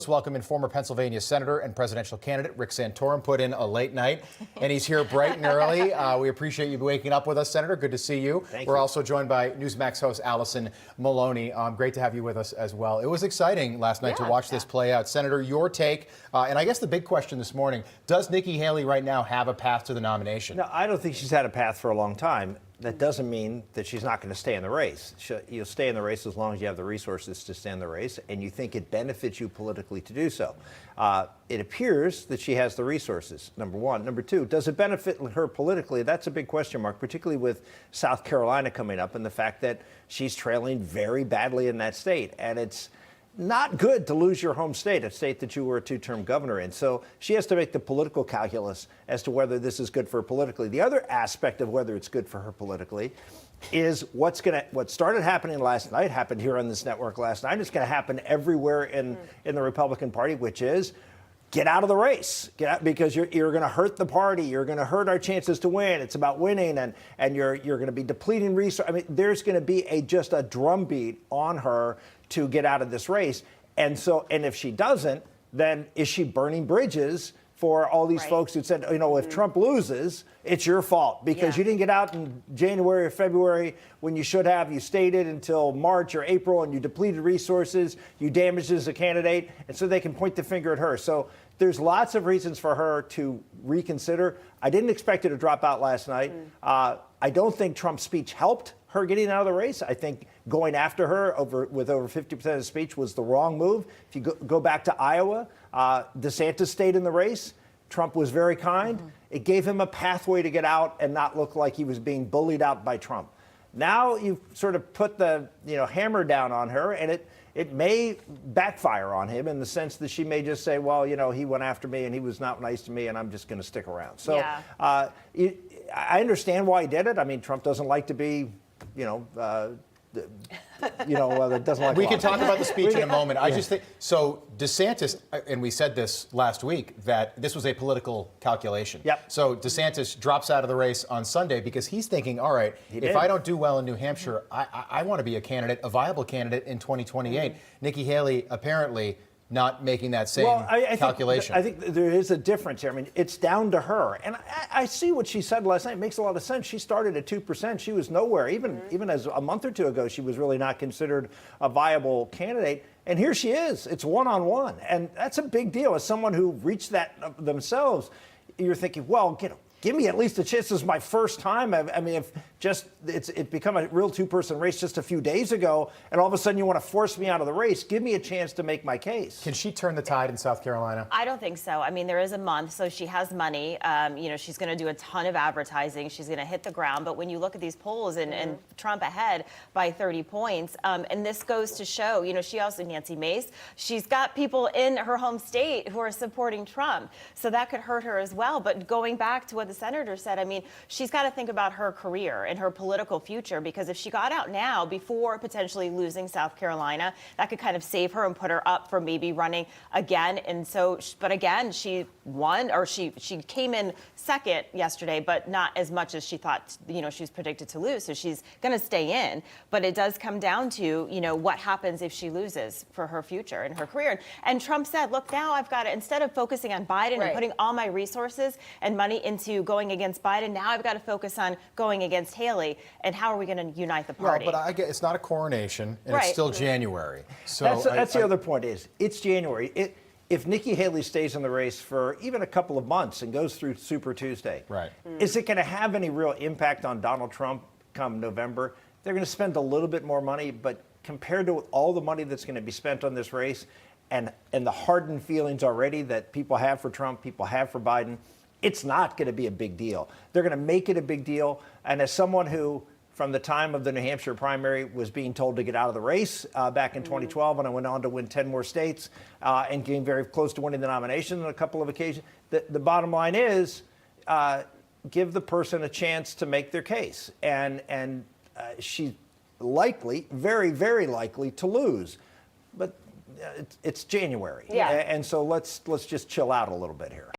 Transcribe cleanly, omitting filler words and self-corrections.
Let's welcome in former Pennsylvania Senator and presidential candidate Rick Santorum. Put in a late night, and he's here bright and early. We appreciate you waking up with us, Senator. Good to see you. We're also joined by Newsmax host Allison Maloney. Great to have you with us as well. It was exciting last night to watch this play out. Senator, your take, and I guess the big question this morning, does Nikki Haley right now have a path to the nomination? No, I don't think she's had a path for a long time. That doesn't mean that she's not going to stay in the race. You'll stay in the race as long as you have the resources to stay in the race, and you think it benefits you politically to do so. It appears that she has the resources, number one. Number two, does it benefit her politically? That's a big question mark, particularly with South Carolina coming up and the fact that she's trailing very badly in that state. And it's not good to lose your home state, a state that you were a two-term governor in. So she has to make the political calculus as to whether this is good for her politically. The other aspect of whether it's good for her politically is what started happening last night, happened here on this network last night. It's going to happen everywhere in the Republican Party, which is get out of the race. Get out, because you're going to hurt the party. You're going to hurt our chances to win. It's about winning, and you're going to be depleting resources. I mean, there's going to be just a drumbeat on her to get out of this race. And if she doesn't, then is she burning bridges for all these folks who said, if Trump loses, it's your fault because you didn't get out in January or February when you should have. You stayed until March or April, and you depleted resources. You damaged as a candidate, and so they can point the finger at her. So there's lots of reasons for her to reconsider. I didn't expect her to drop out last night. I don't think Trump's speech helped her getting out of the race. I think going after her with over 50% of the speech was the wrong move. If you go back to Iowa, DeSantis stayed in the race. Trump was very kind. It gave him a pathway to get out and not look like he was being bullied out by Trump. Now you've sort of put the hammer down on her, and it may backfire on him in the sense that she may just say, well, he went after me and he was not nice to me and I'm just going to stick around. So I understand why he did it. I mean, Trump doesn't like to be, that doesn't like. We can talk about the speech in a moment. I just think so. DeSantis, and we said this last week, that this was a political calculation. So DeSantis drops out of the race on Sunday because he's thinking, all right, if I don't do well in New Hampshire, I want to be a viable candidate in 2028. Nikki Haley apparently not making that same calculation. I think there is a difference here. I mean, it's down to her. And I see what she said last night. It makes a lot of sense. She started at 2%. She was nowhere. Even as a month or two ago, she was really not considered a viable candidate. And here she is. It's one-on-one. And that's a big deal. As someone who reached that themselves, you're thinking, well, give me at least a chance. This is my first time. I mean, it become a real two-person race just a few days ago, and all of a sudden you want to force me out of the race. Give me a chance to make my case. Can she turn the tide in South Carolina? I don't think so. I mean, there is a month, so she has money. She's going to do a ton of advertising. She's going to hit the ground. But when you look at these polls and Trump ahead by 30 points, and this goes to show, she also, Nancy Mace, she's got people in her home state who are supporting Trump. So that could hurt her as well. But going back to what the senator said, I mean, she's got to think about her career and her political future, because if she got out now before potentially losing South Carolina, that could kind of save her and put her up for maybe running again. And so, but again, she won, or she came in second yesterday, but not as much as she thought, she was predicted to lose. So she's going to stay in. But it does come down to, what happens if she loses for her future and her career. And Trump said, look, now I've got to, instead of focusing on Biden and putting all my resources and money into going against Biden, now I've got to focus on going against Haley. And how are we going to unite the party? Well, but I get it's not a coronation, and it's still January. So that's the other point is it's January. If Nikki Haley stays in the race for even a couple of months and goes through Super Tuesday, is it going to have any real impact on Donald Trump come November? They're going to spend a little bit more money, but compared to all the money that's going to be spent on this race and the hardened feelings already that people have for Trump, people have for Biden, it's not going to be a big deal. They're going to make it a big deal. And as someone who, from the time of the New Hampshire primary, was being told to get out of the race back in 2012, and I went on to win 10 more states and came very close to winning the nomination on a couple of occasions, the bottom line is give the person a chance to make their case. And she's likely, very, very likely to lose. But it's January. And so let's just chill out a little bit here.